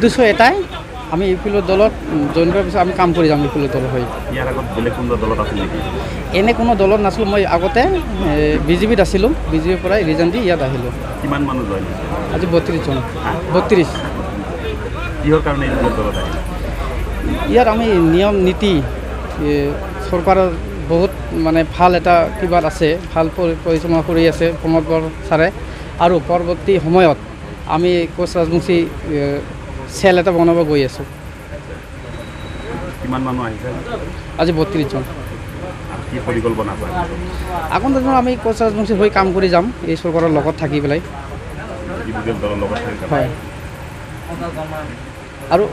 উদ্দেশ্য এটাই আমি ইউপিএলৰ দলত জইন কৰাৰ পিছত আমি কাম কৰি যাম ইউপিএলৰ দল হৈ। ইয়াৰ আগত বেলেগ কোনো দলত আছিল নেকি? এনে কোনো দলত নাছিলোঁ, মই আগতে বিজেপিত আছিলোঁ, বিজেপিৰ পৰাই ৰিজাইন দি ইয়াত আহিলোঁ। কিমান মানুহ জইন হৈছে? আজি 32 জন। 32। কিহৰ কাৰণে এই দলত আহিল? ইয়াত আমি নিয়ম নীতি চৰকাৰৰ বহুত মানে ভাল এটা কিবা আছে, ভাল পৰিচালনা কৰি আছে প্ৰমোদ বড়ো ছাৰে, আৰু পৰৱৰ্তী সময়ত আমি কোচ ৰাজবংশী চেল এটা বনাব গৈ আছোঁ। কিমান মানুহ আহিছে? আজি 32 জন। কি পৰিকল্পনা আছে? আগন্তুক দিনত আমি কোচ ৰাজবংশী হৈ কাম কৰি যাম এই চৰকাৰৰ লগত থাকি পেলাই। হয়, আৰু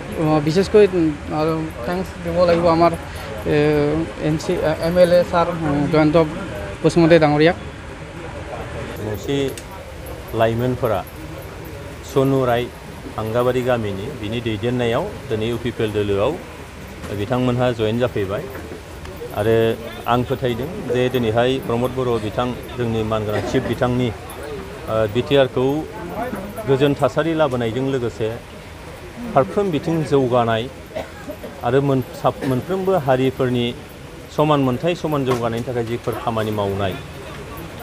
বিশেষকৈ থেংকছ দিব লাগিব আমাৰ MLA ছাৰ জয়ন্ত বসুমতাৰী ডাঙৰীয়াক। मोनसे लाइमोनफोरा सनु राय हांगाबारि गामिनि बिनि दैदेननायाव दिनै इउपिपिएल दोलोआव बिथांमोनहा जयेन जाफैबाय आरो आं फोथायदों जे दिनैहाय प्रमोद बर' बिथां जोंनि मानगोनां चिफ बिथांनि बिटिआरखौ गोजोन थासारि लाबोनायजों लोगोसे फारफ्रोम बिथिं जौगानाय आरो मोनफ्रोमबो हारिफोरनि समान मोनथाय समान जौगानायनि थाखाय जिफोर खामानि मावनाय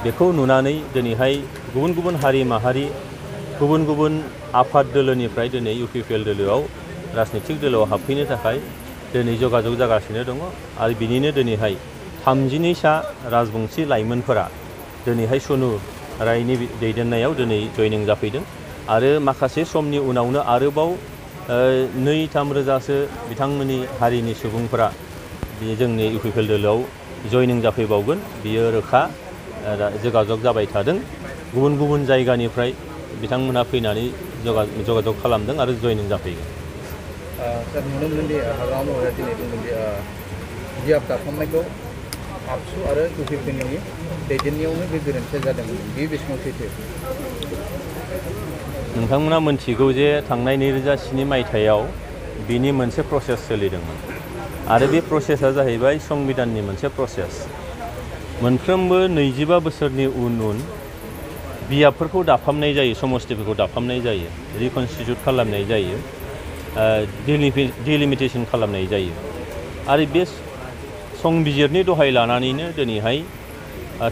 बेखौ नुनानै दिनैहाय गुबुन गुबुन हारि माहारि गुबुन गुबुन आफाद दोलोनिफ्राय दिनै इउपिपिएल दोलोआव राजनितिक दोलोआव हाबफैनो थाखाय दिनै जगाजग जागासिनो दङ आरो बिनिनो दिनैहाय 32सा राजबंशी लाइमोनफोरा दिनैहाय सनु रायनि दैदेननायाव दिनै जयनिं जाफैदों आरो माखासे समनि उनावनो आरोबाव 2-3 रोजासो बिथांमोननि हारिनि सुबुंफोरा बे जोंनि इउपिपिएल दोलोआव जयनिं जाफैबावगोन बियो रोखा जगाजग जाबाय थादों। गुबुन गुबुन जायगानिफ्राय बिथांमोनहा फैनानै जगाजग खालामदों आरो जयनिं जाफैगोन। सार नुनो मोनदि हाग्रामा महिलाया दिनै बुंदोंदि जिआब दाफामनायखौ आबसु आरो इउपिपिएलनि दैदेननायावनो बे गोरोन्थिया जादों, बे बेसेबां सैथो? नोंथांमोना मोनथिगौ जे थांनाय 2007 मायथाइयाव बिनि मोनसे प्रसेस सोलिदोंमोन आरो बे प्रसेसा जाहैबाय संबिधाननि मोनसे प्रसेस। मोनफ्रोमबो 25 बोसोरनि उन बियाबफोरखौ दाफामनाय जायो, समस्तिफोरखौ दाफामनाय जायो, रिकनस्टिटिउट खालामनाय जायो, डिलिमिटेसन खालामनाय जायो आरो बे संबिजिरनि दहाय लानानैनो दिनैहाय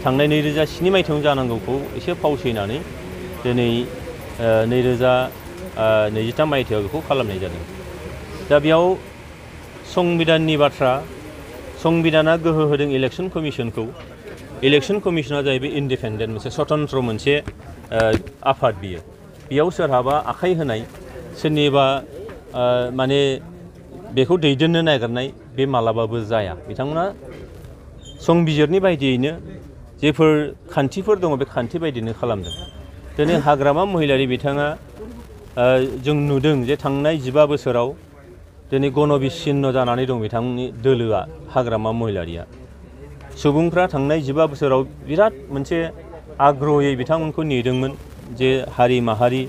थांनाय 2007 मायथाइयाव जानांगौखौ एसे फावसयनानै दिनै 2023 मायथाइयाव बेखौ खालामनाय जादों। दा बेयाव संबिधाननि बाथ्रा, संबिधाना गोहो होदों इलेक्शन कमिशनखौ। इलेक्शन कमिशना जाहैबाय इन्डिपेन्डेन्ट मोनसे स्वतन्त्र मोनसे आफाद बियो। बेयाव सोरहाबा आखाइ होनाय सोरनिबा माने बेखौ दैदेननो नागिरनाय बे मालाबाबो जाया। बिथांमोना संबिजिरनि बायदियैनो जेफोर खान्थिफोर दङ बे खान्थि बायदिनो खालामदों। दिनै हाग्रामा महिलारि बिथाङा जों नुदों जे थांनाय 15 बोसोराव दिनै गणबिच्छिन्न जानानै दं बिथांनि दोलोआ हाग्रामा महिलारिया। सुबुंफ्रा थांनाय 15 बोसोराव बिराद मोनसे आग्रहयै बिथांमोनखौ नेदोंमोन जे हारि माहारि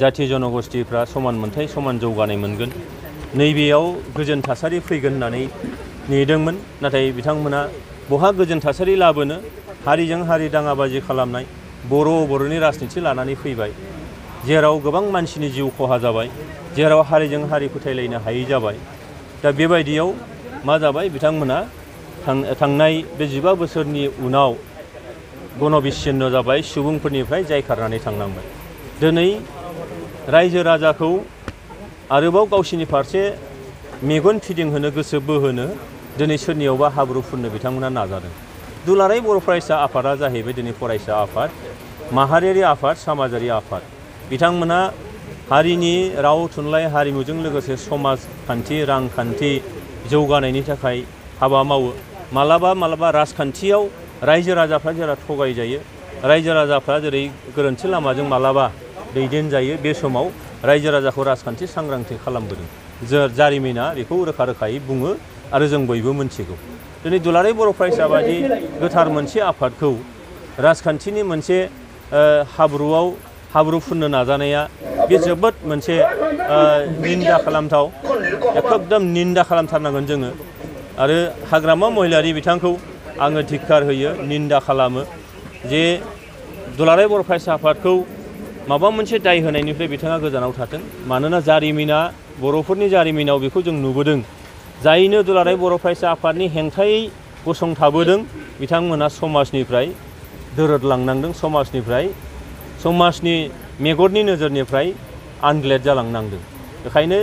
जाथि जनगोष्ठीफ्रा समान मोनथाय समान जौगानाय मोनगोन, नैबेयाव गोजोन थासारि फैगोन होननानै नेदोंमोन। नाथाय बिथांमोना बहा गोजोन थासारि लाबोनो, हारिजों हारि दाङाबाजि खालामनाय, बर'नि राजनिथि लानानै फैबाय, जेराव गोबां मानसिनि जिउ खहा जाबाय, जेराव हारिजों हारि फोथायलायनो हायै जाबाय। दा बेबायदियाव मा जाबाय, बिथांमोना थांनाय बे 15 बोसोरनि उनाव गणबिच्छिन्न जाबाय, सुबुंफोरनिफ्राय जायखारनानै थांनांबाय। दिनै रायजो राजाखौ आरोबाव गावसिनि फारसे मेगन फिदिंहोनो गोसो बोहोनो दिनै सोरनियावबा हाब्रु फुननो बिथांमोना नाजादों। दुलाराय बर' फरायसा आफादा जाहैबाय दिनै फरायसा आफाद, माहारियारि आफाद, समाजारि आफाद। बिथांमोना हारिनि राव थुनलाइ हारिमुजों लोगोसे समाजखान्थि रांखान्थि जौगानायनि थाखाय हाबा मावो। मालाबा राजखान्थियाव रायजो राजाफ्रा जेरा थगायजायो, रायजो राजाफ्रा जेरै गोरोन्थि लामाजों मालाबा दैदेनजायो, बे समाव रायजो राजाखौ राजखान्थि सांग्रांथि खालामबोदों। जारिमिना बेखौ रोखा रोखायै बुङो आरो जों बयबो मिथिगौ। दिनै दुलाराय बर' फरायसा बादि गोथार मोनसे आफादखौ राजखान्थिनि मोनसे हाब्रु फुननो नाजानाया बे जोबोद मोनसे निन्दा खालामथाव, एकदम निन्दा खालामथारनांगोन जोङो। आरो हाग्रामा महिलारि बिथांखौ आङो धिक्कार होयो, निन्दा खालामो जे दुलाराय बर' फरायसा आफादखौ माबा मोनसे दाय होनायनिफ्राय बिथाङा गोजानाव थाथों मानोना जारिमिना बर'फोरनि जारिमिनाव बेखौ जों नुबोदों जायनो दुलाराय बर' फरायसा आफादनि हेंथायै गसंथाबोदों बिथांमोना समाजनिफ्राय दोरोदलांनांदों समाजनि मेगननि नोजोरनिफ्राय आनग्लेड जालांनांदों बेखायनो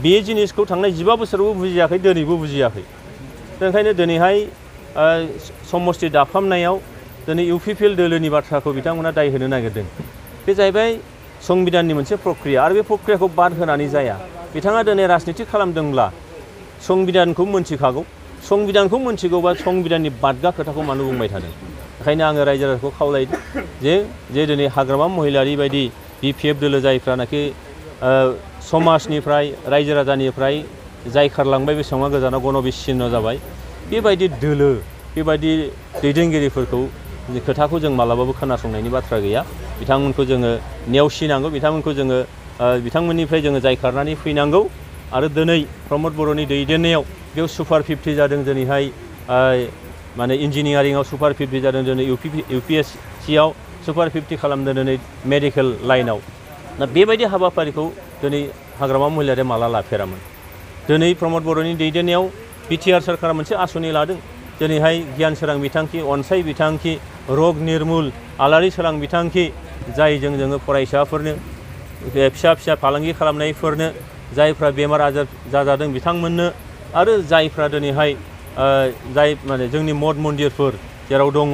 बे जिनिसखौ थांनाय 15 बोसोरावबो बुजियाखै दिनैबो बुजियाखै ओंखायनो दिनैहाय समष्टि दाफामनायाव दिनै इउपिपिएल दोलोनि बाथ्राखौ बिथांमोना दाय होनो नागिरदों बे जाहैबाय संबिधाननि मोनसे प्रक्रिया आरो बे प्रक्रियाखौ बाद होनानै जाया बिथाङा दिनै राजनिति खालामदोंब्ला संबिधानखौ मोनथिखागौ संबिधानखौ मोनथिगौबा संबिधाननि बादगा खोथाखौ मानो बुंबाय थादों ओंखायनो आङो रायजो राजाखौ खावलायदों जे दिनै हाग्रामा महिलारि बायदि बिपिएफ दोलो जायफ्रानाखि समाजनिफ्राय रायजो राजानिफ्राय जायखारलांबाय बेसेबां गोजानाव गणबिच्छिन्न जाबाय बेबायदि दोलो बेबायदि दैदेनगिरिफोरखौ खोथाखौ जों मालाबाबो खोनासंनायनि बाथ्रा गैया बिथांमोनखौ जोङो नेवसिनांगौ बिथांमोनखौ जोङो बिथांमोननिफ्राय जोङो जायखारनानै फैनांगौ आरो दिनै प्रमद बर'नि दैदेननायाव बेयाव सुपार 50 जादों दिनैहाय माने इन्जिनियारिंआव सुपार 50 जादों दिनै UPSCआव सुपार 50 खालामदों दिनै मेडिकेल लाइनाव दा बेबायदि हाबाफारिखौ दिनै हाग्रामा महिलारिया माला लाफेरामोन दिनै प्रमद बर'नि दैदेननायाव बिटिआर सरकारा मोनसे आसनि लादों दिनैहाय गियान सोरां बिथांखि अनसाय बिथांखि रग निर्मुल आलारि सोरां बिथांखि जायजों जोङो फरायसाफोरनो फिसा फिसा फालांगि खालामनायफोरनो जायफ्रा बेमार आजार जाजादों बिथांमोननो आरो जायफ्रा दिनैहाय जाय माने जोंनि मठ मन्दिरफोर जेराव दङ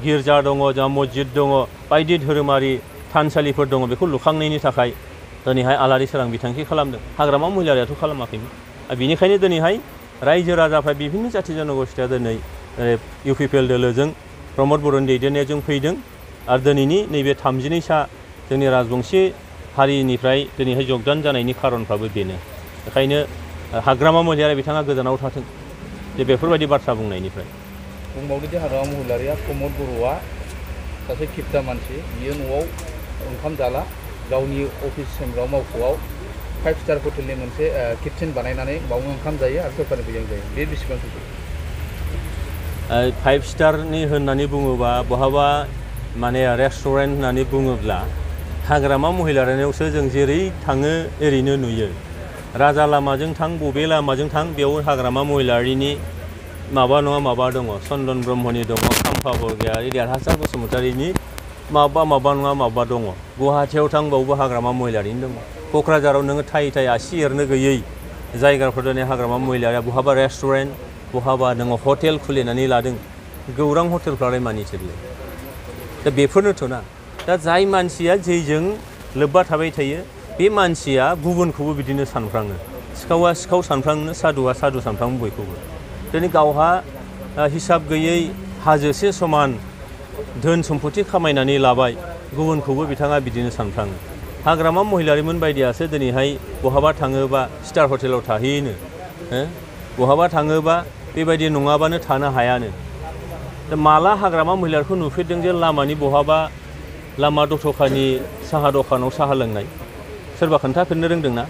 गिर्जा दङ जोंहा मस्जिद दङ बायदि धोरोमारि थानसालिफोर दङ बेखौ लुखांनायनि थाखाय दिनैहाय आलारि सोरां बिथांखि खालामदों हाग्रामा महिलारियाथ' खालामाखैमोन बेनिखायनो दिनैहाय रायजो राजाफ्रा बिभिन्न जाथि जनगोष्ठीया दिनै इउपिपिएल दोलोजों प्रमद बर'नि दैदेननायजों फैदों आरो दिनैनि नैबे 32सा जोंनि राजबंशी हारिनिफ्राय दिनैहाय जगदान जानायनि खारनफ्राबो बेनो बेखायनो हाग्रामा महिलारिया बिथाङा गोजानाव थाथों जे बेफोरबायदि बाथ्रा बुंनायनिफ्राय बुंबावदोंदि हाग्रामा महिलारिया प्रमद बर'आ सासे खिबथा मानसि बियो न'आव ओंखाम जाला गावनि अफिस सेम्बाराव मावख'आव 5 स्टार हटेलनि मोनसे किटचेन बानायनानै बावनो ओंखाम जायो आरो सरकारनि फैसाजों जायो बे बेसेबां सैथो 5 स्टारनि होननानै बुङोबा बहाबा माने रेस्टुरेन्ट होननानै बुङोब्ला हाग्रामा महिलारियावसो जों जेरै थाङो ओरैनो नुयो राजा लामाजों थां बबे लामाजों थां बेयाव हाग्रामा महिलारिनि माबा नङा माबा दङ चन्दन ब्रह्मनि दङ खाम्फा बरगयारि देरहासार बसुमतारिनि माबा नङा माबा दङ गुवाहाटियाव थां बावबो हाग्रामा महिलारिनि दङ क'क्राझाराव नोङो थाइ आसि एरनो गैयै जायगाफोर दिनै हाग्रामा महिलारिया बहाबा रेस्टुरेन्ट बहाबा नोङो हटेल खुलिनानै लादों गौरां हटेलफ्रालाय मानि सोरलै दा बेफोरनोथ' ना दा जाय मानसिया जेजों लोब्बा थाबाय थायो बे मानसिया गुबुनखौबो बिदिनो सानफ्राङो सिखावा सिखाव सानफ्राङो सादुआ सादु सानफ्राङो बयखौबो दिनै गावहा हिसाब गैयै हाजोसे समान धोन सम्पति खामायनानै लाबाय गुबुनखौबो बिथाङा बिदिनो सानफ्राङो हाग्रामा महिलारिमोन बायदियासो दिनैहाय बहाबा थाङोबा स्टार हटेलाव थाहैयोनो बहाबा थाङोबा बेबायदि नङाबानो थानो हायानो दा माला हाग्रामा महिलारिखौ नुफेरदों जे लामानि बहाबा लामा दथ'खानि साहा दखानाव साहा लोंनाय सोरबा खोन्थाफिननो रोंदोंना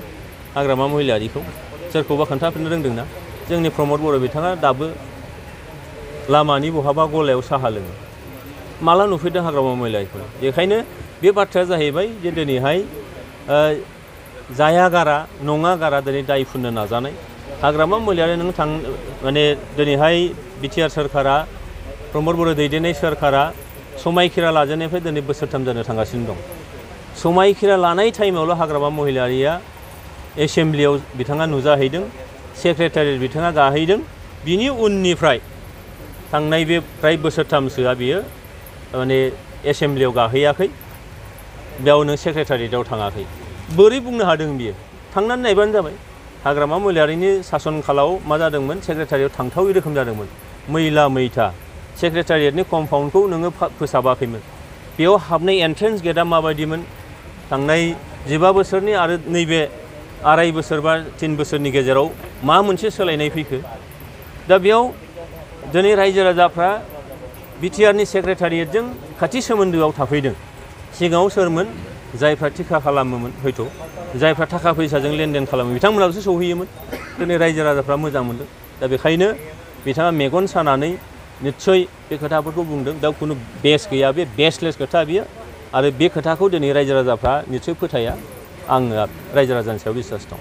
हाग्रामा महिलारिखौ सोरखौबा खोन्थाफिननो रोंदोंना जोंनि प्रमद बर' बिथाङा दाबो लामानि बहाबा गलायाव साहा लोङो माला नुफेरदों हाग्रामा महिलारिखौ बेखायनो बे बाथ्राया जाहैबाय जे दिनैहाय जाया गारा नङा गारा दिनै दाय फुननो नाजानाय हाग्रामा महिलारि नों माने दिनैहाय बिटिआर सोरखारा प्रमद बर' दैदेननाय सोरखारा समायखिरा लाजेननायनिफ्राय दिनै बोसोरथाम जानो थांगासिनो दं समायखिरा लानाय टाइमावल' हाग्रामा महिलारिया एसेम्ब्लियाव बिथाङा नुजाहैदों सेक्रेटारियेट बिथाङा गाहैदों बिनि उननिफ्राय थांनाय बे फ्राय बोसोरथामसोआ बियो माने एसेम्ब्लियाव गाहैयाखै बेयाव नों सेक्रेटारियेटआव थाङाखै बोरै बुंनो हादों बियो थांनानै नायबानो जाबाय हाग्रामा महिलारिनि सासन खालाव मा जादोंमोन सेक्रेटारियेट थांथावै रोखोम जादोंमोन मैला मैथा सेक्रेटारियेटनि कम्पाउन्डखौ नोङो फोसाबाखैमोन बेयाव हाबनाय एन्ट्रेन्स गेटआ माबायदिमोन थांनाय 15 बोसोरनि आरो नैबे 2.5 बोसोर बा 3 बोसोरनि गेजेराव मा मोनसे सोलायनाय फैखो दा बेयाव दिनै रायजो राजाफ्रा बिटिआरनि सेक्रेटारियेटजों खाथि सोमोन्दोआव थाफैदों सिगाङाव सोरमोन जायफ्रा थिखा खालामोमोन हयथ' जायफ्रा थाखा फैसाजों लेनदेन खालामो बिथांमोनावसो सौहैयोमोन दिनै रायजो राजाफ्रा मोजां मोनदों दा बेखायनो बिथाङा मेगन सानानै निस्सय बे खोथाफोरखौ बुंदों दा खुनु बेस गैया बे बेसलेस खोथा बियो आरो बे खोथाखौ दिनै रायजो राजाफ्रा निस्सय फोथाया आङो रायजो राजानि सायाव बिसास दं